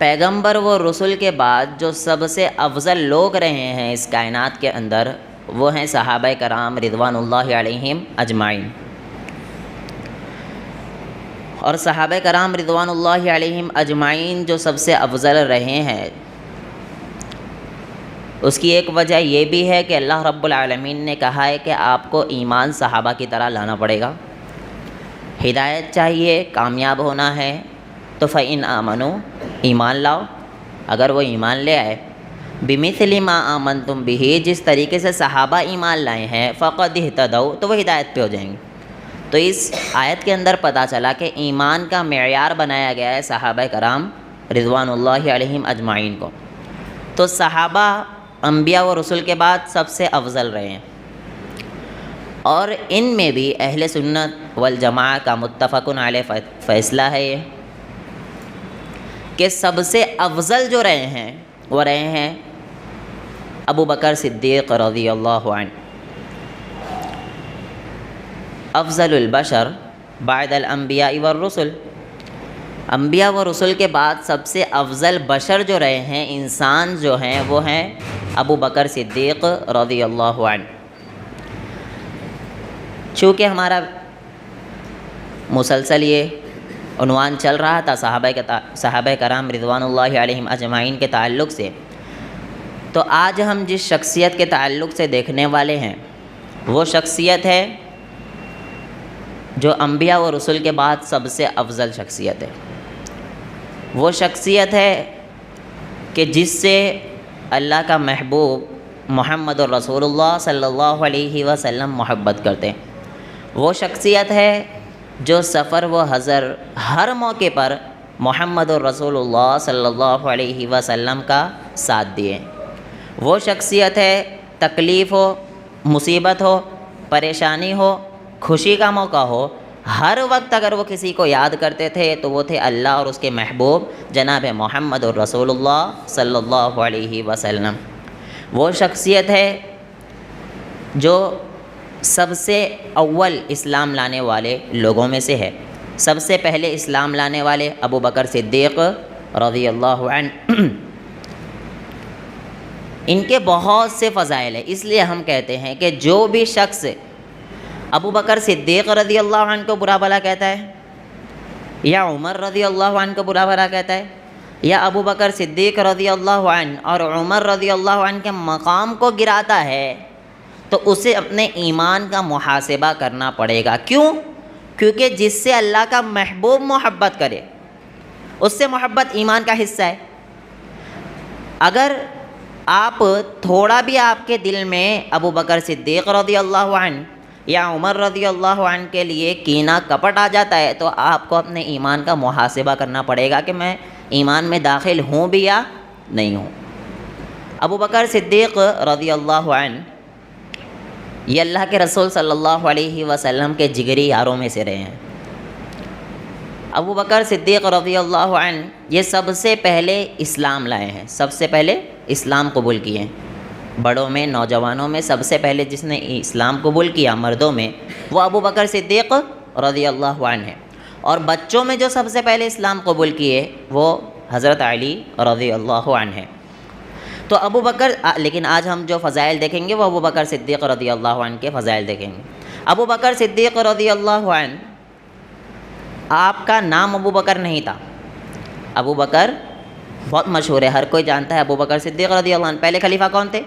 پیغمبر و رسول کے بعد جو سب سے افضل لوگ رہے ہیں اس کائنات کے اندر وہ ہیں صحابہ کرام رضوان اللہ علیہم اجمعین۔ اور صحابہ کرام رضوان اللہ علیہم اجمعین جو سب سے افضل رہے ہیں اس کی ایک وجہ یہ بھی ہے کہ اللہ رب العالمین نے کہا ہے کہ آپ کو ایمان صحابہ کی طرح لانا پڑے گا، ہدایت چاہیے، کامیاب ہونا ہے تو فَإِنْ آمَنُوا ایمان لاؤ۔ اگر وہ ایمان لے آئے بِمِثْلِ مَا آمَنْتُمْ بِهِ جس طریقے سے صحابہ ایمان لائے ہیں فَقَدْ اهْتَدَوْا تو وہ ہدایت پہ ہو جائیں گے۔ تو اس آیت کے اندر پتہ چلا کہ ایمان کا معیار بنایا گیا ہے صحابہ کرام رضوان اللہ علیہم اجمعین کو۔ تو صحابہ انبیاء و رسول کے بعد سب سے افضل رہے ہیں، اور ان میں بھی اہل سنت والجماعہ کا متفق علیہ فیصلہ ہے یہ کہ سب سے افضل جو رہے ہیں وہ رہے ہیں ابو بکر صدیق رضی اللہ عنہ، افضل البشر بعد الانبیاء والرسل۔ انبیاء و رسول کے بعد سب سے افضل بشر جو رہے ہیں، انسان جو ہیں وہ ہیں ابو بکر صدیق رضی اللہ عنہ۔ چونکہ ہمارا مسلسل یہ عنوان چل رہا تھا صحابہ کرام رضوان اللہ علیہم اجمعین کے تعلق سے، تو آج ہم جس شخصیت کے تعلق سے دیکھنے والے ہیں وہ شخصیت ہے جو انبیاء و رسول کے بعد سب سے افضل شخصیت ہے۔ وہ شخصیت ہے کہ جس سے اللہ کا محبوب محمد الرسول اللہ صلی اللہ علیہ وسلم محبت کرتے ہیں۔ وہ شخصیت ہے جو سفر و حضر ہر موقع پر محمد الرسول اللہ صلی اللہ علیہ وسلم کا ساتھ دیے۔ وہ شخصیت ہے تکلیف ہو، مصیبت ہو، پریشانی ہو، خوشی کا موقع ہو، ہر وقت اگر وہ کسی کو یاد کرتے تھے تو وہ تھے اللہ اور اس کے محبوب جناب محمد الرسول اللہ صلی اللہ علیہ وسلم۔ وہ شخصیت ہے جو سب سے اول اسلام لانے والے لوگوں میں سے ہے۔ سب سے پہلے اسلام لانے والے ابو بکر صدیق رضی اللہ عنہ۔ ان کے بہت سے فضائل ہیں، اس لیے ہم کہتے ہیں کہ جو بھی شخص ابو بکر صدیق رضی اللہ عنہ کو برا بھلا کہتا ہے، یا عمر رضی اللہ عنہ کو برا بھلا کہتا ہے، یا ابو بکر صدیق رضی اللہ عنہ اور عمر رضی اللہ عنہ کے مقام کو گراتا ہے تو اسے اپنے ایمان کا محاسبہ کرنا پڑے گا۔ کیوں؟ کیونکہ جس سے اللہ کا محبوب محبت کرے اس سے محبت ایمان کا حصہ ہے۔ اگر آپ تھوڑا بھی آپ کے دل میں ابو بکر صدیق رضی اللہ عنہ یا عمر رضی اللہ عنہ کے لیے کینہ کپٹ آ جاتا ہے تو آپ کو اپنے ایمان کا محاسبہ کرنا پڑے گا کہ میں ایمان میں داخل ہوں بھی یا نہیں ہوں۔ ابو بکر صدیق رضی اللہ عنہ یہ اللہ کے رسول صلی اللہ علیہ وسلم کے جگری یاروں میں سے رہے ہیں۔ ابو بکر صدیق رضی اللہ عنہ یہ سب سے پہلے اسلام لائے ہیں، سب سے پہلے اسلام قبول کیے ہیں۔ بڑوں میں، نوجوانوں میں سب سے پہلے جس نے اسلام قبول کیا مردوں میں وہ ابو بکر صدیق رضی اللہ عنہ ہے، اور بچوں میں جو سب سے پہلے اسلام قبول کیے وہ حضرت علی رضی اللہ عنہ ہے۔ تو ابو بکر، لیکن آج ہم جو فضائل دیکھیں گے وہ ابو بکر صدیق رضی اللہ عنہ کے فضائل دیکھیں گے۔ ابو بکر صدیق رضی اللہ عنہ آپ کا نام ابو بکر نہیں تھا۔ ابو بکر بہت مشہور ہے، ہر کوئی جانتا ہے ابو بکر صدیق رضی اللہ عنہ۔ پہلے خلیفہ کون تھے؟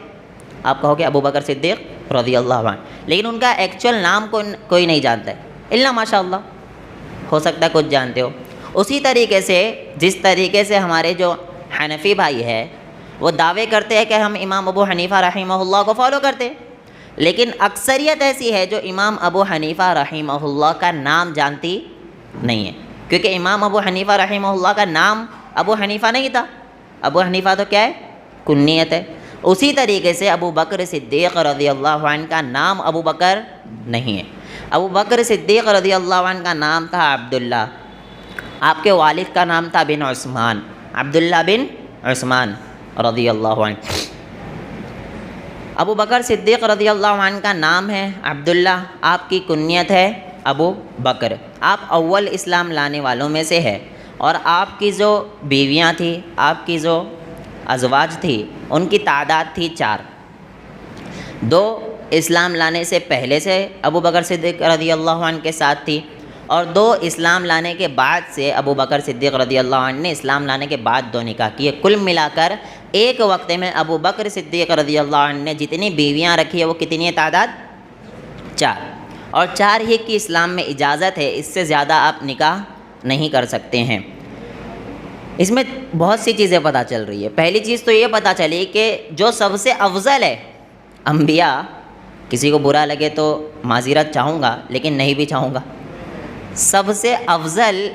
آپ کہو گے ابو بکر صدیق رضی اللہ عنہ، لیکن ان کا ایکچوئل نام کوئی نہیں جانتا ہے الا ماشاء اللہ، ہو سکتا ہے کچھ جانتے ہو۔ اسی طریقے سے جس طریقے سے ہمارے جو حنفی بھائی ہے وہ دعوے کرتے ہیں کہ ہم امام ابو حنیفہ رحمہ اللہ کو فالو کرتے ہیں، لیکن اکثریت ایسی ہے جو امام ابو حنیفہ رحمہ اللہ کا نام جانتی نہیں ہے، کیونکہ امام ابو حنیفہ رحمہ اللہ کا نام ابو حنیفہ نہیں تھا۔ ابو حنیفہ تو کیا ہے؟ کنیت ہے۔ اسی طریقے سے ابو بکر صدیق رضی اللہ عنہ کا نام ابو بکر نہیں ہے۔ ابو بکر صدیق رضی اللہ عنہ کا نام تھا عبداللہ، آپ کے والد کا نام تھا بن عثمان، عبداللہ بن عثمان رضی اللہ عنہ۔ ابو بکر صدیق رضی اللہ عنہ کا نام ہے عبداللہ، آپ کی کنیت ہے ابو بکر، آپ اول اسلام لانے والوں میں سے ہے، اور آپ کی جو بیویاں تھیں، آپ کی جو ازواج تھی، ان کی تعداد تھی 4۔ 2 اسلام لانے سے پہلے سے ابو بکر صدیق رضی اللہ عنہ کے ساتھ تھی، اور 2 اسلام لانے کے بعد سے ابو بکر صدیق رضی اللہ عنہ نے اسلام لانے کے بعد 2 نکاح کیے۔ کل ملا کر ایک وقت میں ابو بکر صدیق رضی اللہ عنہ نے جتنی بیویاں رکھی ہے وہ کتنی ہے تعداد؟ 4، اور 4 ہی کی اسلام میں اجازت ہے، اس سے زیادہ آپ نکاح نہیں کر سکتے ہیں۔ اس میں بہت سی چیزیں پتہ چل رہی ہے۔ پہلی چیز تو یہ پتہ چلی کہ جو سب سے افضل ہے انبیاء، کسی کو برا لگے تو معذرت چاہوں گا لیکن نہیں بھی چاہوں گا، سب سے افضل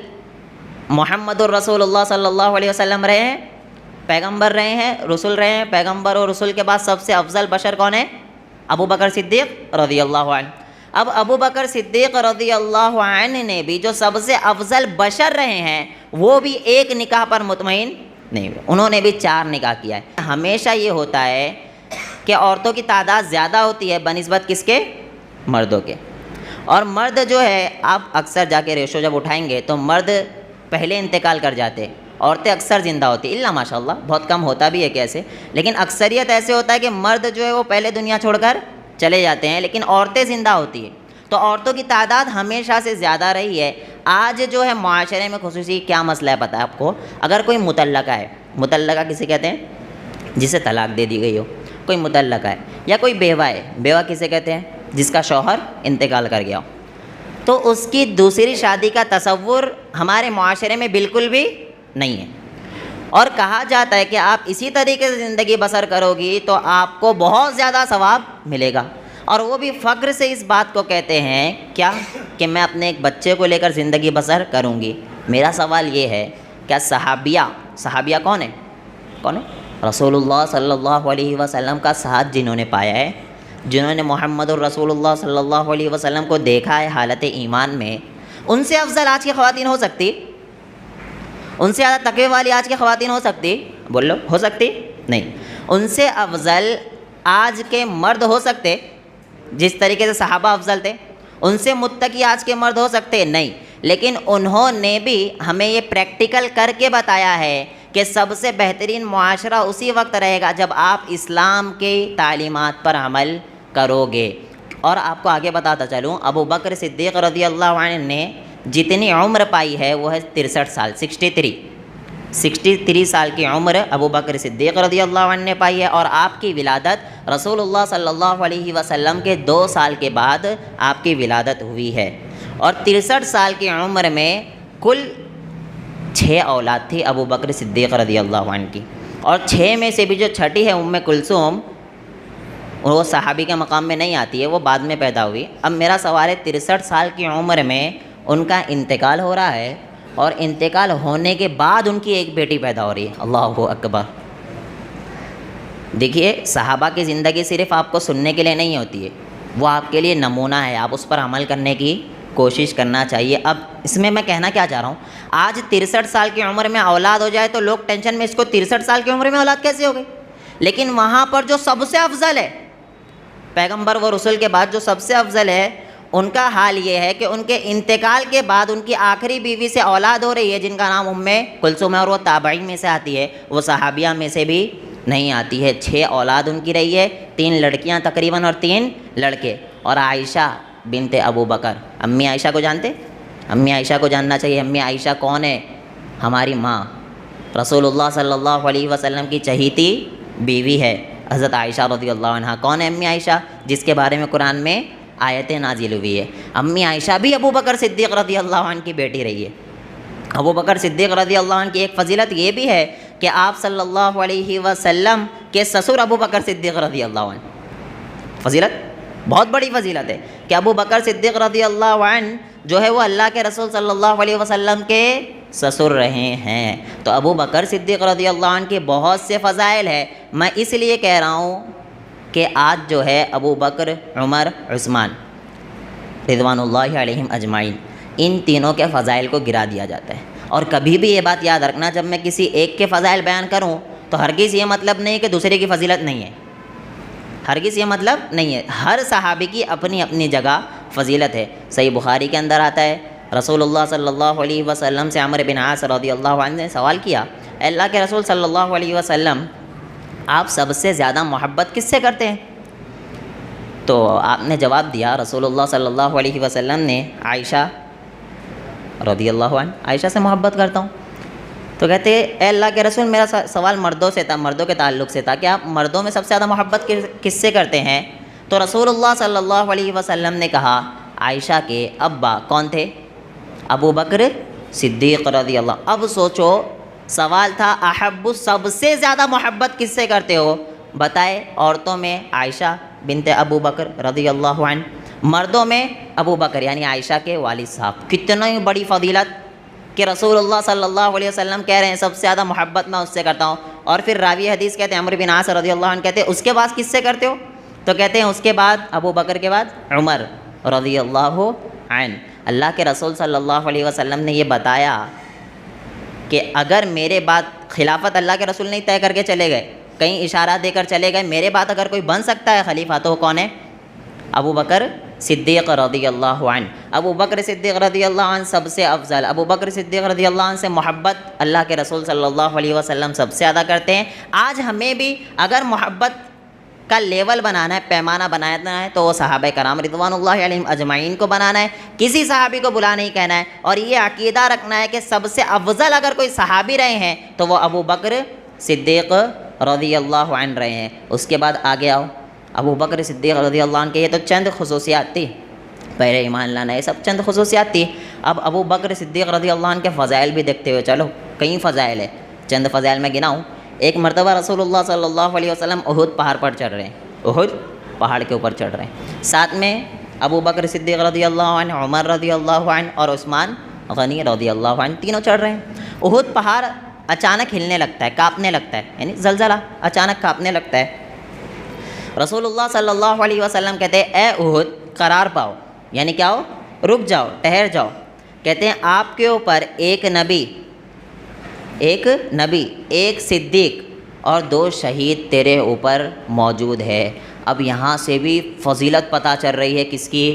محمد الرسول اللہ صلی اللہ علیہ وسلم رہے ہیں، پیغمبر رہے ہیں، رسول رہے ہیں۔ پیغمبر اور رسول کے بعد سب سے افضل بشر کون ہے؟ ابو بکر صدیق رضی اللہ عنہ۔ اب ابو بکر صدیق رضی اللہ عنہ نے بھی جو سب سے افضل بشر رہے ہیں وہ بھی ایک نکاح پر مطمئن نہیں ہوئے، انہوں نے بھی 4 نکاح کیا ہے۔ ہمیشہ یہ ہوتا ہے کہ عورتوں کی تعداد زیادہ ہوتی ہے بنسبت کس کے؟ مردوں کے، اور مرد جو ہے آپ اکثر جا کے ریشو جب اٹھائیں گے تو مرد پہلے انتقال کر جاتے، عورتیں اکثر زندہ ہوتی، اللہ ماشاء اللہ بہت کم ہوتا بھی ہے کیسے، لیکن اکثریت ایسے ہوتا ہے کہ مرد جو ہے وہ پہلے دنیا چھوڑ کر چلے جاتے ہیں لیکن عورتیں زندہ ہوتی ہیں، تو عورتوں کی تعداد ہمیشہ سے زیادہ رہی ہے۔ آج جو ہے معاشرے میں خصوصی کیا مسئلہ ہے پتہ ہے آپ کو؟ اگر کوئی مطلقہ ہے، مطلقہ کسے کہتے ہیں؟ جسے طلاق دے دی گئی ہو، کوئی مطلقہ ہے، یا کوئی بیوہ ہے، بیوہ کسے کہتے ہیں؟ جس کا شوہر انتقال کر گیا ہو، تو اس کی دوسری شادی کا تصور ہمارے معاشرے میں بالکل بھی نہیں ہے، اور کہا جاتا ہے کہ آپ اسی طریقے سے زندگی بسر کرو گی تو آپ کو بہت زیادہ ثواب ملے گا، اور وہ بھی فخر سے اس بات کو کہتے ہیں کیا کہ میں اپنے ایک بچے کو لے کر زندگی بسر کروں گی۔ میرا سوال یہ ہے کیا صحابیہ کون ہے؟ کون ہے؟ رسول اللہ صلی اللہ علیہ وسلم کا ساتھ جنہوں نے پایا ہے، جنہوں نے محمد الرسول اللہ صلی اللہ علیہ وسلم کو دیکھا ہے حالت ایمان میں، ان سے افضل آج کی خواتین ہو سکتی؟ ان سے زیادہ تقوی والی آج کی خواتین ہو سکتی؟ بولو، ہو سکتی؟ نہیں۔ ان سے افضل آج کے مرد ہو سکتے جس طریقے سے صحابہ افضل تھے؟ ان سے متقی آج کے مرد ہو سکتے؟ نہیں، لیکن انہوں نے بھی ہمیں یہ پریکٹیکل کر کے بتایا ہے کہ سب سے بہترین معاشرہ اسی وقت رہے گا جب آپ اسلام کی تعلیمات پر عمل کرو گے۔ اور آپ کو آگے بتاتا چلوں، ابو بکر صدیق رضی اللہ عنہ نے جتنی عمر پائی ہے وہ ہے 63 سال، 63 سال کی عمر ابو بکر صدیق رضی اللہ عنہ نے پائی ہے، اور آپ کی ولادت رسول اللہ صلی اللہ علیہ وسلم کے 2 سال کے بعد آپ کی ولادت ہوئی ہے، اور 63 سال کی عمر میں کل 6 اولاد تھی ابو بکر صدیق رضی اللہ عنہ کی، اور 6 میں سے بھی جو چھٹی ہے ام کلثوم، وہ صحابی کے مقام میں نہیں آتی ہے، وہ بعد میں پیدا ہوئی۔ اب میرا سوال ہے 63 سال کی عمر میں ان کا انتقال ہو رہا ہے، اور انتقال ہونے کے بعد ان کی ایک بیٹی پیدا ہو رہی ہے، اللہ اکبر۔ دیکھیے صحابہ کی زندگی صرف آپ کو سننے کے لیے نہیں ہوتی ہے، وہ آپ کے لیے نمونہ ہے، آپ اس پر عمل کرنے کی کوشش کرنا چاہیے۔ اب اس میں کہنا کیا چاہ رہا ہوں، آج 63 سال کی عمر میں اولاد ہو جائے تو لوگ ٹینشن میں، اس کو 63 سال کی عمر میں اولاد کیسے ہو گئی؟ لیکن وہاں پر جو سب سے افضل ہے، پیغمبر و رسول کے بعد جو سب سے افضل ہے، ان کا حال یہ ہے کہ ان کے انتقال کے بعد ان کی آخری بیوی سے اولاد ہو رہی ہے جن کا نام ام کلثوم ہے، اور وہ تابعین میں سے آتی ہے، وہ صحابیہ میں سے بھی نہیں آتی ہے۔ 6 اولاد ان کی رہی ہے، 3 لڑکیاں تقریباً اور 3 لڑکے۔ اور عائشہ بنت ابو بکر، امی عائشہ کو جانتے؟ امی عائشہ کو جاننا چاہیے۔ امی عائشہ کون ہے؟ ہماری ماں، رسول اللہ صلی اللہ علیہ وسلم کی چہیتی بیوی ہے حضرت عائشہ رضی اللہ عنہ۔ کون ہے امی عائشہ؟ جس کے بارے میں قرآن میں آیتیں نازل ہوئی ہے۔ امی عائشہ بھی ابو بکر صدیق رضی اللہ عنہ کی بیٹی رہی ہے۔ ابو بکر صدیق رضی اللہ عنہ کی ایک فضیلت یہ بھی ہے کہ آپ صلی اللہ علیہ وسلم کے سسر ابو بکر صدیق رضی اللہ عنہ، فضیلت بہت بڑی فضیلت ہے کہ ابو بکر صدیق رضی اللہ عنہ جو ہے وہ اللہ کے رسول صلی اللہ علیہ وسلم کے سسر رہے ہیں۔ تو ابو بکر صدیق رضی اللہ عنہ کے بہت سے فضائل ہیں۔ میں اس لیے کہہ رہا ہوں کہ آج جو ہے ابو بکر، عمر، عثمان رضوان اللہ علیہم اجمعین، ان تینوں کے فضائل کو گرا دیا جاتا ہے۔ اور کبھی بھی یہ بات یاد رکھنا، جب میں کسی ایک کے فضائل بیان کروں تو ہرگز یہ مطلب نہیں کہ دوسرے کی فضیلت نہیں ہے، ہرگز یہ مطلب نہیں ہے۔ ہر صحابی کی اپنی اپنی جگہ فضیلت ہے۔ صحیح بخاری کے اندر آتا ہے رسول اللہ صلی اللہ علیہ وسلم سے عمرو بن عاص رضی اللہ عنہ نے سوال کیا، اے اللہ کے رسول صلی اللہ علیہ وسلم، آپ سب سے زیادہ محبت کس سے کرتے ہیں؟ تو آپ نے جواب دیا، رسول اللہ صلی اللہ علیہ وسلم نے عائشہ رضی اللہ عنہ، عائشہ سے محبت کرتا ہوں۔ تو کہتے اے اللہ کے رسول، میرا سوال مردوں سے تھا، مردوں کے تعلق سے تھا کہ آپ مردوں میں سب سے زیادہ محبت کس سے کرتے ہیں؟ تو رسول اللہ صلی اللہ علیہ وسلم نے کہا عائشہ کے ابا کون تھے؟ ابو بکر صدیق رضی اللہ۔ اب سوچو، سوال تھا احب، سب سے زیادہ محبت کس سے کرتے ہو؟ بتائے عورتوں میں عائشہ بنت ابو بکر رضی اللہ عنہ، مردوں میں ابو بکر یعنی عائشہ کے والد صاحب۔ کتنی بڑی فضیلت کہ رسول اللہ صلی اللہ علیہ وسلم کہہ رہے ہیں سب سے زیادہ محبت میں اس سے کرتا ہوں، اور پھر راوی حدیث کہتے ہیں عمرو بن عاص رضی اللہ عنہ کہتے ہیں اس کے بعد کس سے کرتے ہو؟ تو کہتے ہیں اس کے بعد ابو بکر کے بعد عمر رضی اللہ عنہ۔ اللہ کے رسول صلی اللہ علیہ وسلم نے یہ بتایا کہ اگر میرے بعد خلافت اللہ کے رسول نہیں طے کر کے چلے گئے، کہیں اشارات دے کر چلے گئے، میرے بعد اگر کوئی بن سکتا ہے خلیفہ تو وہ کون ہے؟ ابو بکر صدیق رضی اللہ عنہ۔ ابو بکر صدیق رضی اللہ عنہ سب سے افضل، ابو بکر صدیق رضی اللہ عنہ سے محبت اللہ کے رسول صلی اللہ علیہ وسلم سب سے زیادہ کرتے ہیں۔ آج ہمیں بھی اگر محبت کا لیول بنانا ہے، پیمانہ بنانا ہے، تو وہ صحابہ کرام رضوان اللہ علیہم اجمعین کو بنانا ہے، کسی صحابی کو بلا نہیں کہنا ہے، اور یہ عقیدہ رکھنا ہے کہ سب سے افضل اگر کوئی صحابی رہے ہیں تو وہ ابو بکر صدیق رضی اللہ عنہ رہے ہیں۔ اس کے بعد آگے آؤ، ابو بکر صدیق رضی اللہ عنہ کے یہ تو چند خصوصیات تھی، پہلے ایمان لانا، یہ سب چند خصوصیات تھی۔ اب ابو بکر صدیق رضی اللہ عنہ کے فضائل بھی دیکھتے ہوئے چلو، کئی فضائل ہے، چند فضائل میں گناؤں۔ ایک مرتبہ رسول اللہ صلی اللہ علیہ وسلم احد پہاڑ پر چڑھ رہے ہیں، احد پہاڑ کے اوپر چڑھ رہے ہیں، ساتھ میں ابو بکر صدیق رضی اللہ عنہ، عمر رضی اللہ عنہ اور عثمان غنی رضی اللہ عنہ تینوں چڑھ رہے ہیں۔ احد پہاڑ اچانک ہلنے لگتا ہے، کانپنے لگتا ہے، یعنی زلزلہ اچانک کانپنے لگتا ہے۔ رسول اللہ صلی اللہ علیہ وسلم کہتے ہیں اے احد قرار پاؤ، یعنی کیا ہو؟ رک جاؤ، ٹھہر جاؤ۔ کہتے ہیں آپ کے اوپر ایک نبی، ایک صدیق اور 2 شہید تیرے اوپر موجود ہے۔ اب یہاں سے بھی فضیلت پتہ چل رہی ہے کس کی؟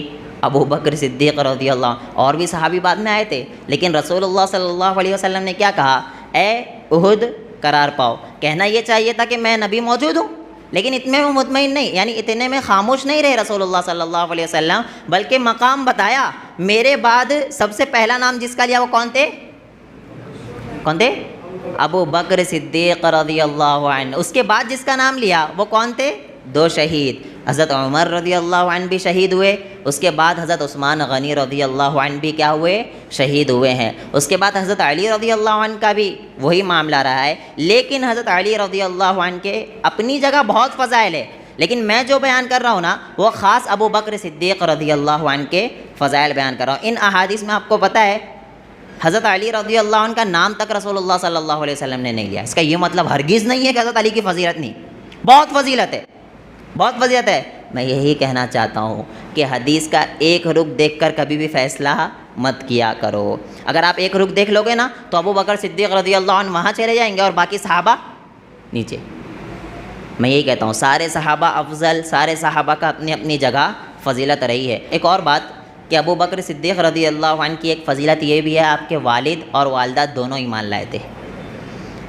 ابو بکر صدیق رضی اللہ عنہ۔ اور بھی صحابی بعد میں آئے تھے، لیکن رسول اللہ صلی اللہ علیہ وسلم نے کیا کہا؟ اے احد قرار پاؤ۔ کہنا یہ چاہیے تھا کہ میں نبی موجود ہوں، لیکن اتنے میں مطمئن نہیں، یعنی اتنے میں خاموش نہیں رہے رسول اللہ صلی اللہ علیہ وسلم، بلکہ مقام بتایا۔ میرے بعد سب سے پہلا نام جس کا لیا وہ کون تھے؟ ابو بکر صدیق رضی اللہ عنہ۔ اس کے بعد جس کا نام لیا وہ کون تھے؟ 2 شہید، حضرت عمر رضی اللہ عنہ بھی شہید ہوئے، اس کے بعد حضرت عثمان غنی رضی اللہ عنہ بھی کیا ہوئے؟ شہید ہوئے ہیں۔ اس کے بعد حضرت علی رضی اللہ عنہ کا بھی وہی معاملہ رہا ہے، لیکن حضرت علی رضی اللہ عنہ کے اپنی جگہ بہت فضائل ہے، لیکن میں جو بیان کر رہا ہوں نا وہ خاص ابو بکر صدیق رضی اللہ عنہ کے فضائل بیان کر رہا ہوں۔ ان احادیث میں آپ کو پتہ ہے حضرت علی رضی اللہ عنہ کا نام تک رسول اللہ صلی اللہ علیہ وسلم نے نہیں لیا۔ اس کا یہ مطلب ہرگز نہیں ہے کہ حضرت علی کی فضیلت نہیں، بہت فضیلت ہے، بہت فضیلت ہے۔ میں یہی کہنا چاہتا ہوں کہ حدیث کا ایک رخ دیکھ کر کبھی بھی فیصلہ مت کیا کرو۔ اگر آپ ایک رخ دیکھ لو گے نا تو ابو بکر صدیق رضی اللہ عنہ وہاں چلے جائیں گے اور باقی صحابہ نیچے۔ میں یہی کہتا ہوں سارے صحابہ افضل، سارے صحابہ کا اپنی اپنی جگہ فضیلت رہی ہے۔ ایک اور بات کہ ابو بکر صدیق رضی اللہ عنہ کی ایک فضیلت یہ بھی ہے، آپ کے والد اور والدہ دونوں ایمان لائے تھے۔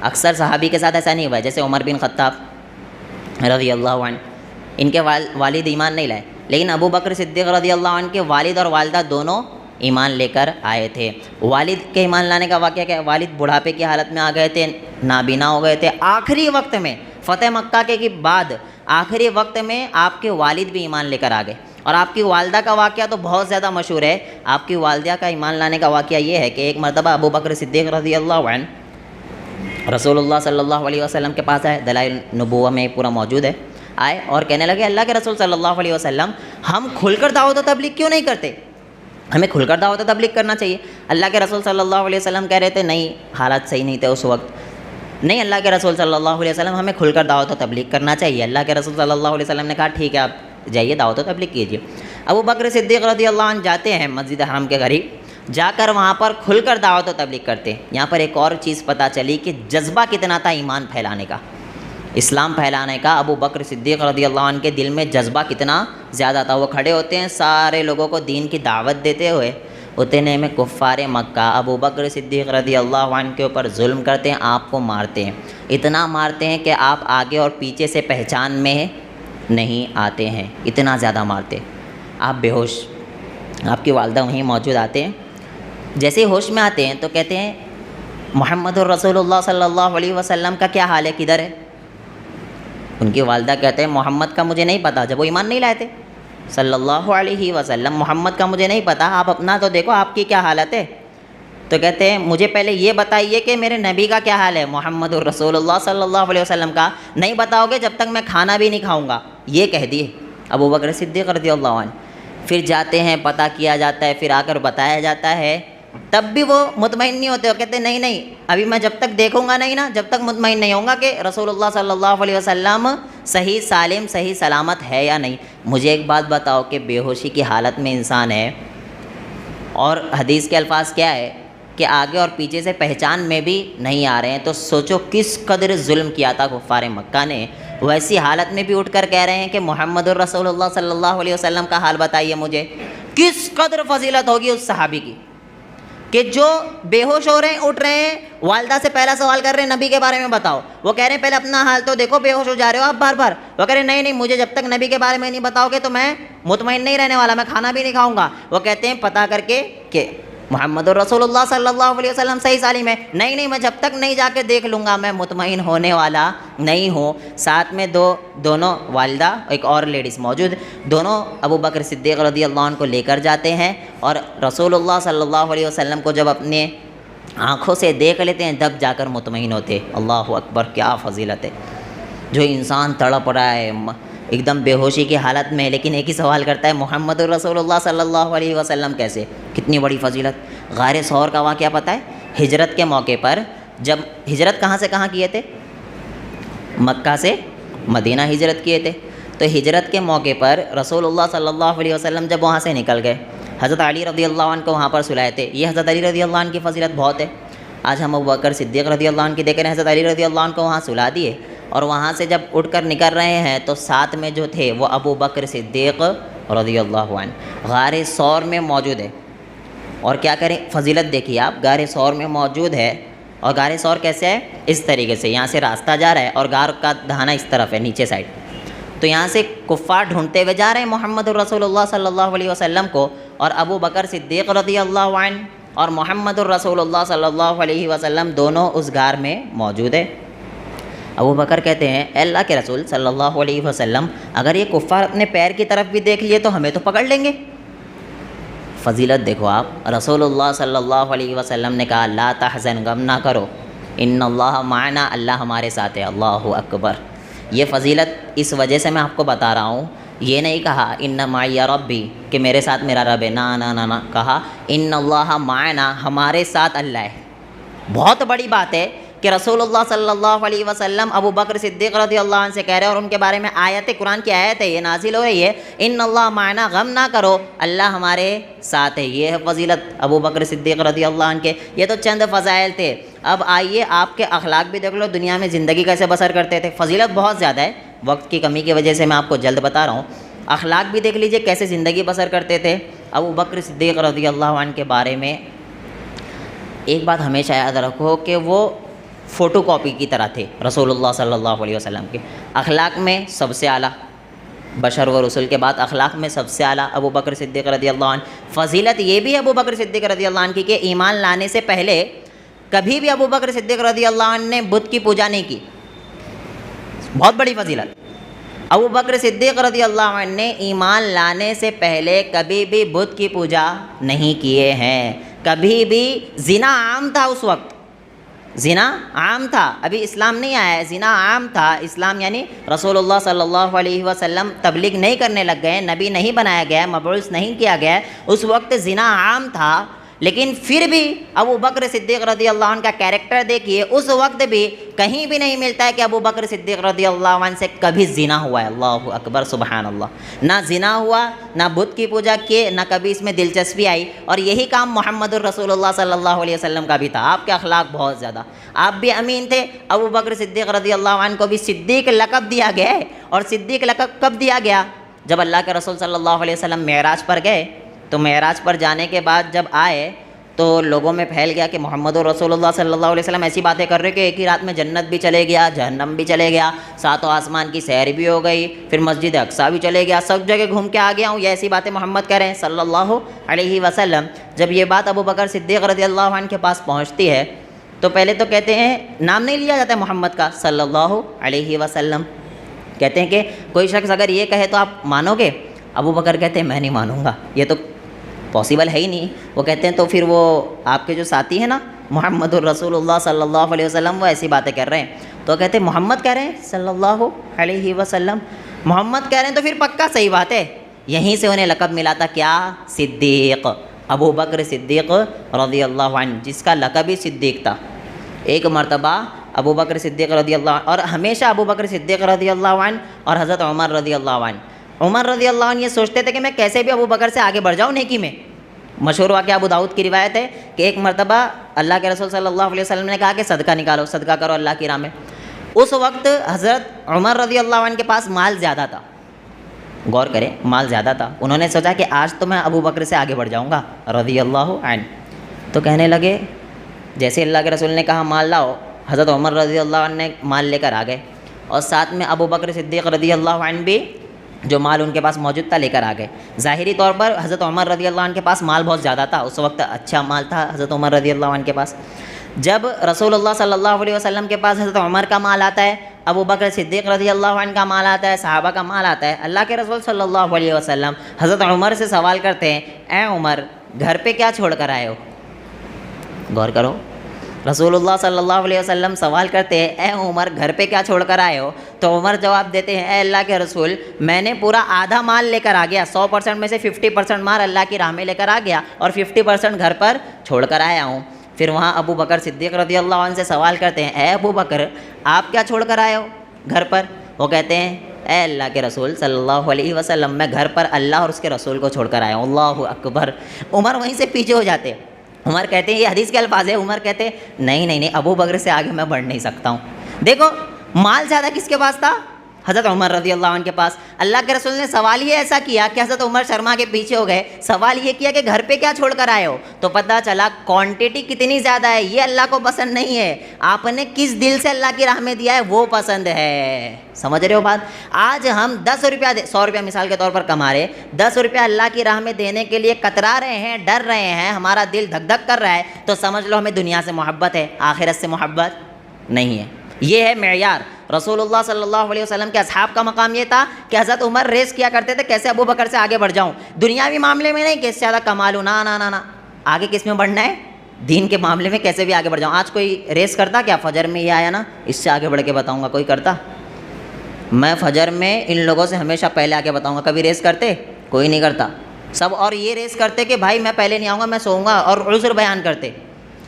اکثر صحابی کے ساتھ ایسا نہیں ہوا، جیسے عمر بن خطاب رضی اللہ عنہ، ان کے والد ایمان نہیں لائے، لیکن ابو بکر صدیق رضی اللہ عنہ کے والد اور والدہ دونوں ایمان لے کر آئے تھے۔ والد کے ایمان لانے کا واقعہ کیا ہے؟ والد بڑھاپے کی حالت میں آ گئے تھے، نابینا ہو گئے تھے، آخری وقت میں فتح مکہ کے بعد آخری وقت میں آپ کے والد بھی ایمان لے کر آ گئے۔ اور آپ کی والدہ کا واقعہ تو بہت زیادہ مشہور ہے۔ آپ کی والدہ کا ایمان لانے کا واقعہ یہ ہے کہ ایک مرتبہ ابو بکر صدیق رضی اللہ عنہ رسول اللہ صلی اللہ علیہ وسلم کے پاس آئے، دلائل نبوہ میں پورا موجود ہے، آئے اور کہنے لگے اللہ کے رسول صلی اللہ علیہ وسلم ہم کھل کر دعوت و تبلیغ کیوں نہیں کرتے؟ ہمیں کھل کر دعوت و تبلیغ کرنا چاہیے۔ اللہ کے رسول صلی اللہ علیہ وسلم کہہ رہے تھے نہیں، حالات صحیح نہیں تھے اس وقت، نہیں اللہ کے رسول صلی اللہ علیہ وسلم ہمیں کھل کر دعوت و تبلیغ کرنا چاہیے۔ اللہ کے رسول صلی اللہ علیہ وسلم نے کہا ٹھیک ہے آپ جائیے دعوت و تبلیغ کیجیے۔ ابو بکر صدیق رضی اللہ عنہ جاتے ہیں مسجد حرام کے قریب، جا کر وہاں پر کھل کر دعوت و تبلیغ کرتے ہیں۔ یہاں پر ایک اور چیز پتہ چلی کہ جذبہ کتنا تھا ایمان پھیلانے کا، اسلام پھیلانے کا۔ ابو بکر صدیق رضی اللہ عنہ کے دل میں جذبہ کتنا زیادہ تھا، وہ کھڑے ہوتے ہیں سارے لوگوں کو دین کی دعوت دیتے ہوئے، اتنے میں کفار مکہ ابو بکر صدیق رضی اللہ عنہ کے اوپر ظلم کرتے ہیں، آپ کو مارتے ہیں، اتنا مارتے ہیں کہ آپ آگے اور پیچھے سے پہچان میں نہیں آتے ہیں، اتنا زیادہ مارتے، آپ بے ہوش، آپ کی والدہ وہیں موجود آتے ہیں، جیسے ہی ہوش میں آتے ہیں تو کہتے ہیں محمد الرسول اللہ صلی اللہ علیہ وسلم کا کیا حال ہے، کدھر ہے؟ ان کی والدہ کہتے ہیں محمد کا مجھے نہیں پتہ، جب وہ ایمان نہیں لائے تھے صلی اللہ علیہ وسلم، محمد کا مجھے نہیں پتہ، آپ اپنا تو دیکھو آپ کی کیا حالت ہے۔ تو کہتے ہیں مجھے پہلے یہ بتائیے کہ میرے نبی کا کیا حال ہے، محمد الرسول اللہ صلی اللہ علیہ وسلم کا نہیں بتاؤ گے جب تک میں کھانا بھی نہیں کھاؤں گا، یہ کہہ دیے ابو بکر صدیق رضی اللہ عنہ۔ پھر جاتے ہیں، پتہ کیا جاتا ہے، پھر آ کر بتایا جاتا ہے، تب بھی وہ مطمئن نہیں ہوتے، وہ کہتے ہیں نہیں نہیں، ابھی میں جب تک دیکھوں گا نہیں نا، جب تک مطمئن نہیں ہوں گا کہ رسول اللہ صلی اللہ علیہ وسلم صحیح سالم صحیح سلامت ہے یا نہیں۔ مجھے ایک بات بتاؤ کہ بے ہوشی کی حالت میں انسان ہے، اور حدیث کے الفاظ کیا ہے کہ آگے اور پیچھے سے پہچان میں بھی نہیں آ رہے ہیں، تو سوچو کس قدر ظلم کیا تھا کفار مکہ نے، ویسی حالت میں بھی اٹھ کر کہہ رہے ہیں کہ محمد الرسول اللہ صلی اللہ علیہ وسلم کا حال بتائیے مجھے۔ کس قدر فضیلت ہوگی اس صحابی کی کہ جو بے ہوش ہو رہے ہیں، اٹھ رہے ہیں، والدہ سے پہلا سوال کر رہے ہیں نبی کے بارے میں بتاؤ، وہ کہہ رہے ہیں پہلے اپنا حال تو دیکھو، بے ہوش ہو جا رہے ہو آپ بار بار، وہ کہہ رہے ہیں نہیں نہیں، مجھے جب تک نبی کے بارے میں نہیں بتاؤ گے تو میں مطمئن نہیں رہنے والا، میں کھانا بھی نہیں کھاؤں گا۔ وہ کہتے ہیں پتہ کر کے کہ محمد الرسول اللہ صلی اللہ علیہ وسلم صحیح سالم ہے، نہیں نہیں، میں جب تک نہیں جا کے دیکھ لوں گا میں مطمئن ہونے والا نہیں ہوں۔ ساتھ میں دونوں والدہ ایک اور لیڈیز موجود، دونوں ابو بکر صدیق رضی اللہ عنہ کو لے کر جاتے ہیں، اور رسول اللہ صلی اللہ علیہ وسلم کو جب اپنے آنکھوں سے دیکھ لیتے ہیں تب جا کر مطمئن ہوتے۔ اللہ اکبر، کیا فضیلت ہے! جو انسان تڑپ رہا ہے ایک دم بے ہوشی کی حالت میں، لیکن ایک ہی سوال کرتا ہے محمد الرسول اللہ صلی اللہ علیہ وسلم کیسے، کتنی بڑی فضیلت۔ غار ثور کا واقعہ پتہ ہے؟ ہجرت کے موقع پر، جب ہجرت کہاں سے کہاں کیے تھے؟ مکہ سے مدینہ ہجرت کیے تھے، تو ہجرت کے موقع پر رسول اللہ صلی اللہ علیہ وسلم جب وہاں سے نکل گئے، حضرت علی رضی اللہ عنہ کو وہاں پر سلائے تھے۔ یہ حضرت علی رضی اللہ عنہ کی فضیلت بہت ہے۔ آج ہم ابو بکر صدیق رضی اللہ عنہ کی دیکھ رہے ہیں، حضرت علی رضی اللہ عنہ کو وہاں سلا دیے، اور وہاں سے جب اٹھ کر نکل رہے ہیں تو ساتھ میں جو تھے وہ ابو بکر صدیق رضی اللہ عنہ غار ثور میں موجود ہے۔ اور کیا کریں، فضیلت دیکھیے آپ، غار ثور میں موجود ہے، اور غار ثور کیسے ہے؟ اس طریقے سے یہاں سے راستہ جا رہا ہے اور غار کا دہانہ اس طرف ہے نیچے سائڈ، تو یہاں سے کفار ڈھونڈتے ہوئے جا رہے ہیں محمد الرسول اللہ صلی اللہ علیہ وسلم کو، اور ابو بکر صدیق رضی اللہ عنہ اور محمد الرسول اللہ صلی اللہ علیہ وسلم دونوں اس غار میں موجود ہے۔ ابو بکر کہتے ہیں اے اللہ کے رسول صلی اللہ علیہ وسلم، اگر یہ کفار اپنے پیر کی طرف بھی دیکھ لیے تو ہمیں تو پکڑ لیں گے۔ فضیلت دیکھو آپ، رسول اللہ صلی اللہ علیہ وسلم نے کہا لا تحزن، غم نہ کرو، ان اللہ معنا، اللہ ہمارے ساتھ ہے۔ اللہ اکبر! یہ فضیلت اس وجہ سے میں آپ کو بتا رہا ہوں، یہ نہیں کہا ان معی ربی کہ میرے ساتھ میرا رب ہے، نہ، کہا ان اللہ معنا، ہمارے ساتھ اللہ ہے۔ بہت بڑی بات ہے کہ رسول اللہ صلی اللہ علیہ وسلم ابو بکر صدیق رضی اللہ عنہ سے کہہ رہے ہیں، اور ان کے بارے میں آیت قرآن کی آیت ہے، یہ نازل ہو رہی ہے، ان اللہ معنا، غم نہ کرو، اللہ ہمارے ساتھ ہے۔ یہ ہے فضیلت ابو بکر صدیق رضی اللہ عنہ کے۔ یہ تو چند فضائل تھے، اب آئیے آپ کے اخلاق بھی دیکھ لو، دنیا میں زندگی کیسے بسر کرتے تھے۔ فضیلت بہت زیادہ ہے، وقت کی کمی کی وجہ سے میں آپ کو جلد بتا رہا ہوں، اخلاق بھی دیکھ لیجئے کیسے زندگی بسر کرتے تھے۔ ابو بکر صدیق رضی اللہ عنہ کے بارے میں ایک بات ہمیشہ یاد رکھو کہ وہ فوٹو کاپی کی طرح تھے رسول اللہ صلی اللہ علیہ وسلم کے، اخلاق میں سب سے اعلیٰ، بشر و رسول کے بعد اخلاق میں سب سے اعلیٰ ابو بکر صدیق رضی اللہ عنہ۔ فضیلت یہ بھی ابو بکر صدیق رضی اللہ عنہ کی کہ ایمان لانے سے پہلے کبھی بھی ابو بکر صدیق رضی اللہ عنہ نے بت کی پوجا نہیں کی، بہت بڑی فضیلت۔ ابو بکر صدیق رضی اللہ عنہ نے ایمان لانے سے پہلے کبھی بھی بت کی پوجا نہیں کیے ہیں، کبھی بھی۔ زنا عام تھا اس وقت، زنا عام تھا، ابھی اسلام نہیں آیا ہے، زنا عام تھا۔ اسلام یعنی رسول اللہ صلی اللہ علیہ وسلم تبلیغ نہیں کرنے لگ گئے، نبی نہیں بنایا گیا، مبعوث نہیں کیا گیا، اس وقت زنا عام تھا۔ لیکن پھر بھی ابو بکر صدیق رضی اللہ عنہ کا کیریکٹر دیکھیے، اس وقت بھی کہیں بھی نہیں ملتا ہے کہ ابو بکر صدیق رضی اللہ عنہ سے کبھی زنا ہوا ہے۔ اللہ اکبر، سبحان اللہ! نہ زنا ہوا، نہ بت کی پوجا کیے، نہ کبھی اس میں دلچسپی آئی، اور یہی کام محمد الرسول اللہ صلی اللہ علیہ وسلم کا بھی تھا۔ آپ کے اخلاق بہت زیادہ، آپ بھی امین تھے۔ ابو بکر صدیق رضی اللہ عنہ کو بھی صدیق لقب دیا گیا ہے، اور صدیق لقب کب دیا گیا؟ جب اللہ کے رسول صلی اللہ علیہ وسلم معراج پر گئے تو معراج پر جانے کے بعد جب آئے تو لوگوں میں پھیل گیا کہ محمد رسول اللہ صلی اللہ علیہ وسلم ایسی باتیں کر رہے کہ ایک ہی رات میں جنت بھی چلے گیا، جہنم بھی چلے گیا، ساتوں آسمان کی سیر بھی ہو گئی، پھر مسجد اقصیٰ بھی چلے گیا، سب جگہ گھوم کے آ گیا ہوں، یہ ایسی باتیں محمد کہہ رہے ہیں صلی اللہ علیہ وسلم۔ جب یہ بات ابو بکر صدیق رضی اللہ عنہ کے پاس پہنچتی ہے تو پہلے تو کہتے ہیں، نام نہیں لیا جاتا ہے محمد کا صلی اللہ علیہ وسلم، کہتے ہیں کہ کوئی شخص اگر یہ کہے تو آپ مانو گے؟ ابو بکر کہتے ہیں میں نہیں مانوں گا، یہ تو پاسبل ہے ہی نہیں۔ وہ کہتے ہیں تو پھر وہ آپ کے جو ساتھی ہیں نا محمد الرسول اللہ صلی اللہ علیہ وسلم، وہ ایسی باتیں کر رہے ہیں، تو کہتے ہیں محمد کہہ رہے ہیں صلی اللہ علیہ وسلم، محمد کہہ رہے ہیں تو پھر پکا صحیح بات ہے۔ یہیں سے انہیں لقب ملا تھا کیا؟ صدیق، ابو بکر صدیق رضی اللہ عنہ، جس کا لقب ہی صدیق تھا۔ ایک مرتبہ ابو بکر صدیق رضی اللہ عنہ، اور ہمیشہ ابو بکر صدیق رضی اللہ عنہ اور حضرت عمر رضی اللہ عنہ، عمر رضی اللہ عنہ یہ سوچتے تھے کہ میں کیسے بھی ابو بکر سے آگے بڑھ جاؤں نیکی میں۔ مشہور واقعہ ابو داؤد کی روایت ہے کہ ایک مرتبہ اللہ کے رسول صلی اللہ علیہ وسلم نے کہا کہ صدقہ نکالو، صدقہ کرو اللہ کی راہ میں۔ اس وقت حضرت عمر رضی اللہ عنہ کے پاس مال زیادہ تھا، غور کریں مال زیادہ تھا، انہوں نے سوچا کہ آج تو میں ابو بکر سے آگے بڑھ جاؤں گا رضی اللہ عنہ، تو کہنے لگے جیسے اللہ کے رسول نے کہا مال لاؤ، حضرت عمر رضی اللہ عنہ نے مال لے کر آ گئے، اور ساتھ میں ابو بکر صدیق رضی اللہ عنہ بھی جو مال ان کے پاس موجود تھا لے کر آ گئے۔ ظاہری طور پر حضرت عمر رضی اللہ عنہ کے پاس مال بہت زیادہ تھا، اس وقت اچھا مال تھا حضرت عمر رضی اللہ عنہ کے پاس۔ جب رسول اللہ صلی اللہ علیہ وسلم کے پاس حضرت عمر کا مال آتا ہے، ابو بکر صدیق رضی اللہ عنہ کا مال آتا ہے، صحابہ کا مال آتا ہے، اللہ کے رسول صلی اللہ علیہ وسلم حضرت عمر سے سوال کرتے ہیں، اے عمر گھر پہ کیا چھوڑ کر آئے ہو؟ غور کرو، رسول اللہ صلی اللہ علیہ وسلم سوال کرتے ہیں اے عمر گھر پہ کیا چھوڑ کر آئے ہو؟ تو عمر جواب دیتے ہیں اے اللہ کے رسول میں نے پورا آدھا مال لے کر آ گیا، 100% میں سے 50% مال اللہ کی راہ میں لے کر آ گیا اور 50% گھر پر چھوڑ کر آیا ہوں۔ پھر وہاں ابو بکر صدیق رضی اللہ عنہ سے سوال کرتے ہیں اے ابو بکر آپ کیا چھوڑ کر آئے ہو گھر پر؟ وہ کہتے ہیں اے اللہ کے رسول صلی اللہ علیہ وسلم میں گھر پر اللہ اور اس کے رسول کو چھوڑ کر آیا ہوں۔ اللہ اکبر۔ عمر وہیں سے پیچھے ہو جاتے ہیں۔ عمر کہتے ہیں یہ حدیث کے الفاظ ہے، عمر کہتے ہیں نہیں ابو بکر سے آگے میں بڑھ نہیں سکتا ہوں۔ دیکھو مال زیادہ کس کے پاس تھا؟ حضرت عمر رضی اللہ عنہ کے پاس۔ اللہ کے رسول نے سوال یہ ایسا کیا کہ حضرت عمر شرما کے پیچھے ہو گئے، سوال یہ کیا کہ گھر پہ کیا چھوڑ کر آئے ہو؟ تو پتہ چلا کوانٹٹی کتنی زیادہ ہے، یہ اللہ کو پسند نہیں ہے، آپ نے کس دل سے اللہ کی راہ میں دیا ہے وہ پسند ہے۔ سمجھ رہے ہو بات؟ آج ہم 10 روپیہ 100 روپیہ مثال کے طور پر کما رہے، 10 روپیہ اللہ کی راہ میں دینے کے لیے کترا رہے ہیں، ڈر رہے ہیں، ہمارا دل دھک دھک کر رہا ہے، تو سمجھ لو ہمیں دنیا سے محبت ہے، آخرت سے محبت نہیں ہے۔ یہ ہے معیار۔ رسول اللہ صلی اللہ علیہ وسلم کے اصحاب کا مقام یہ تھا کہ حضرت عمر ریس کیا کرتے تھے کیسے ابو بکر سے آگے بڑھ جاؤں، دنیاوی معاملے میں نہیں کہ اس سے زیادہ کما لوں، نا، آگے کس میں بڑھنا ہے؟ دین کے معاملے میں کیسے بھی آگے بڑھ جاؤں۔ آج کوئی ریس کرتا کیا؟ فجر میں یہ آیا نا اس سے آگے بڑھ کے بتاؤں گا، کوئی کرتا؟ میں فجر میں ان لوگوں سے ہمیشہ پہلے آگے بتاؤں گا، کبھی ریس کرتے؟ کوئی نہیں کرتا سب، اور یہ ریس کرتے کہ بھائی میں پہلے نہیں آؤں گا، میں سوؤں گا، اور عذر بیان کرتے۔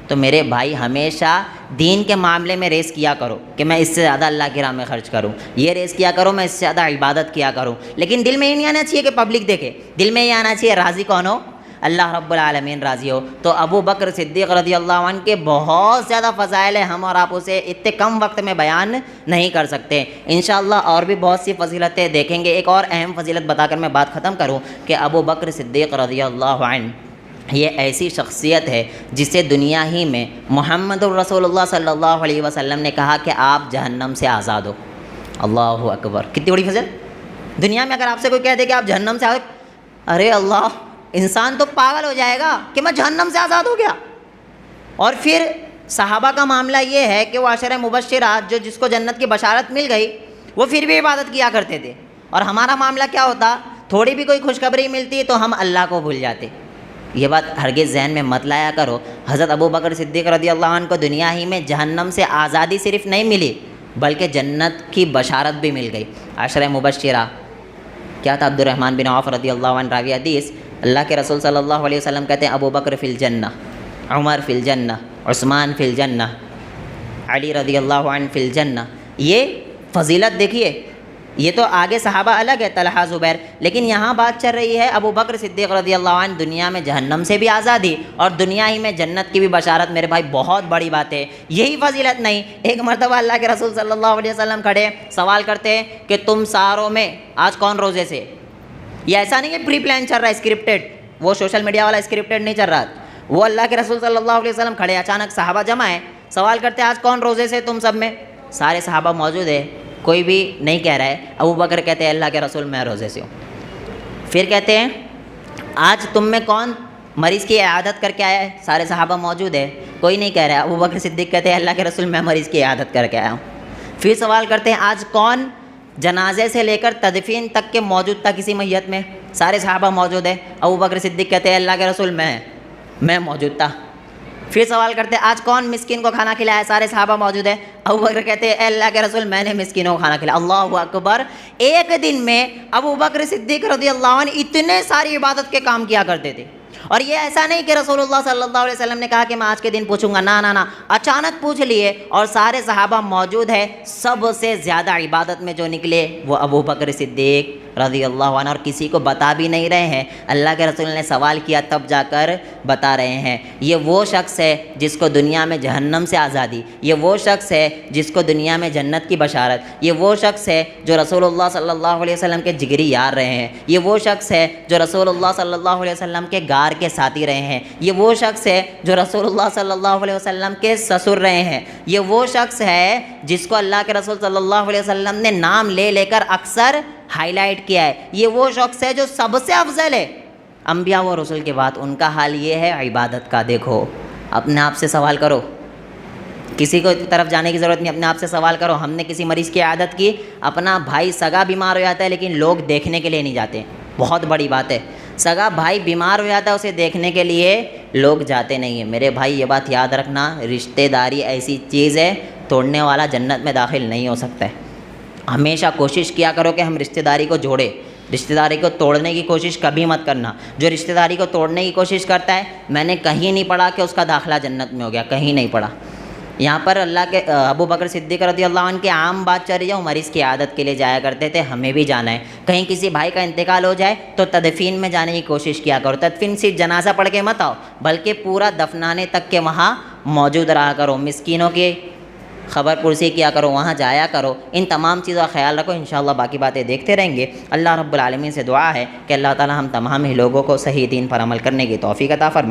تو میرے بھائی ہمیشہ دین کے معاملے میں ریس کیا کرو کہ میں اس سے زیادہ اللہ کی راہ میں خرچ کروں، یہ ریس کیا کرو میں اس سے زیادہ عبادت کیا کروں، لیکن دل میں یہ نہیں آنا چاہیے کہ پبلک دیکھے، دل میں یہ آنا چاہیے راضی کون ہو؟ اللہ رب العالمین راضی ہو۔ تو ابو بکر صدیق رضی اللہ عنہ کے بہت زیادہ فضائل ہیں، ہم اور آپ اسے اتنے کم وقت میں بیان نہیں کر سکتے۔ انشاءاللہ اور بھی بہت سی فضیلتیں دیکھیں گے۔ ایک اور اہم فضیلت بتا کر میں بات ختم کروں کہ ابو بکر صدیق رضی اللہ عنہ یہ ایسی شخصیت ہے جسے دنیا ہی میں محمد الرسول اللہ صلی اللہ علیہ وسلم نے کہا کہ آپ جہنم سے آزاد ہو۔ اللہ اکبر، کتنی بڑی فضل۔ دنیا میں اگر آپ سے کوئی کہہ دے کہ آپ جہنم سے آزاد، ارے اللہ، انسان تو پاگل ہو جائے گا کہ میں جہنم سے آزاد ہو گیا۔ اور پھر صحابہ کا معاملہ یہ ہے کہ وہ عشرہ مبشرات جو جس کو جنت کی بشارت مل گئی وہ پھر بھی عبادت کیا کرتے تھے، اور ہمارا معاملہ کیا ہوتا؟ تھوڑی بھی کوئی خوشخبری ملتی تو ہم اللہ کو بھول جاتے۔ یہ بات ہرگز ذہن میں مت لایا کرو۔ حضرت ابو بکر صدیق رضی اللہ عنہ کو دنیا ہی میں جہنم سے آزادی صرف نہیں ملی بلکہ جنت کی بشارت بھی مل گئی۔ عشرہ مبشرہ کیا تھا؟ عبد الرحمن بن عوف رضی اللہ عنہ راوی حدیث، اللہ کے رسول صلی اللہ علیہ وسلم کہتے ہیں ابو بکر فی الجنہ، عمر فی الجنہ، عثمان فی الجنہ، علی رضی اللہ عنہ فی الجنہ۔ یہ فضیلت دیکھیے، یہ تو آگے صحابہ الگ ہے، طلحہ زبیر، لیکن یہاں بات چل رہی ہے ابو بکر صدیق رضی اللہ عنہ دنیا میں جہنم سے بھی آزادی اور دنیا ہی میں جنت کی بھی بشارت۔ میرے بھائی بہت بڑی بات ہے، یہی فضیلت نہیں۔ ایک مرتبہ اللہ کے رسول صلی اللہ علیہ وسلم کھڑے سوال کرتے ہیں کہ تم ساروں میں آج کون روزے سے؟ یہ ایسا نہیں ہے پری پلان چل رہا ہے اسکرپٹڈ، وہ سوشل میڈیا والا اسکرپٹڈ نہیں چل رہا، وہ اللہ کے رسول صلی اللہ علیہ وسلم کھڑے، اچانک صحابہ جمع ہیں، سوال کرتے ہیں آج کون روزے سے تم سب میں؟ سارے صحابہ موجود ہیں، کوئی بھی نہیں کہہ رہا ہے۔ ابو بکر کہتے ہیں اللہ کے رسول میں روزے سے ہوں۔ پھر کہتے ہیں آج تم میں کون مریض کی عیادت کر کے آیا ہے؟ سارے صحابہ موجود ہیں، کوئی نہیں کہہ رہا ہے۔ ابو بکر صدیق کہتے ہیں اللہ کے رسول میں مریض کی عیادت کر کے آیا ہوں۔ پھر سوال کرتے ہیں آج کون جنازے سے لے کر تدفین تک کے موجود تھا کسی میت میں؟ سارے صحابہ موجود ہیں۔ ابو بکر صدیق کہتے ہیں اللہ کے رسول میں موجود تھا۔ پھر سوال کرتے ہیں آج کون مسکین کو کھانا کھلایا؟ سارے صحابہ موجود ہیں۔ ابو بکر کہتے ہیں اے اللہ کے رسول میں نے مسکینوں کو کھانا کھلایا۔ اللہ اکبر! ایک دن میں ابو بکر صدیق رضی اللہ عنہ اتنے ساری عبادت کے کام کیا کرتے تھے، اور یہ ایسا نہیں کہ رسول اللہ صلی اللہ علیہ وسلم نے کہا کہ میں آج کے دن پوچھوں گا، نہ، اچانک پوچھ لیے، اور سارے صحابہ موجود ہیں۔ سب سے زیادہ عبادت میں جو نکلے وہ ابو بکر صدیق رضی اللہ عنہ، اور کسی کو بتا بھی نہیں رہے ہیں، اللہ کے رسول نے سوال کیا تب جا کر بتا رہے ہیں۔ یہ وہ شخص ہے جس کو دنیا میں جہنم سے آزادی، یہ وہ شخص ہے جس کو دنیا میں جنت کی بشارت، یہ وہ شخص ہے جو رسول اللہ صلی اللہ علیہ وسلم کے جگری یار رہے ہیں، یہ وہ شخص ہے جو رسول اللہ صلی اللہ علیہ وسلم کے غار کے ساتھی رہے ہیں، یہ وہ شخص ہے جو رسول اللہ صلی اللہ علیہ وسلم کے سسر رہے ہیں، یہ وہ شخص ہے جس کو اللہ کے رسول صلی اللہ علیہ وسلم نے نام لے لے کر اکثر ہائی لائٹ کیا ہے، یہ وہ شخص ہے جو سب سے افضل ہے انبیاء و رسول کے بعد۔ ان کا حال یہ ہے عبادت کا۔ دیکھو اپنے آپ سے سوال کرو، کسی کو طرف جانے کی ضرورت نہیں، اپنے آپ سے سوال کرو۔ ہم نے کسی مریض کی عیادت کی، اپنا بھائی سگا بیمار ہو جاتا ہے لیکن لوگ دیکھنے کے لیے نہیں جاتے، بہت بڑی بات ہے۔ سگا بھائی بیمار ہو جاتا ہے، اسے دیکھنے کے لیے لوگ جاتے نہیں ہیں۔ میرے بھائی یہ بات یاد رکھنا، رشتہ داری ایسی چیز ہے توڑنے والا جنت میں داخل نہیں ہو سکتا ہے۔ ہمیشہ کوشش کیا کرو کہ ہم رشتہ داری کو جوڑیں، رشتہ داری کو توڑنے کی کوشش کبھی مت کرنا۔ جو رشتہ داری کو توڑنے کی کوشش کرتا ہے، میں نے کہیں نہیں پڑھا کہ اس کا داخلہ جنت میں ہو گیا، کہیں نہیں پڑھا۔ یہاں پر اللہ کے ابو بکر صدیق رضی اللہ عنہ کی عام بات چل رہی ہے، وہ مریض کی عیادت کے لیے جایا کرتے تھے، ہمیں بھی جانا ہے۔ کہیں کسی بھائی کا انتقال ہو جائے تو تدفین میں جانے کی کوشش کیا کرو۔ تدفین صرف جنازہ پڑھ کے مت آؤ، بلکہ پورا دفنانے تک کے وہاں موجود رہا کرو، مسکینوں کی خبر پرسی کیا کرو، وہاں جایا کرو۔ ان تمام چیزوں کا خیال رکھو، انشاءاللہ باقی باتیں دیکھتے رہیں گے۔ اللہ رب العالمین سے دعا ہے کہ اللہ تعالی ہم تمام ہی لوگوں کو صحیح دین پر عمل کرنے کی توفیق عطا فرمائے۔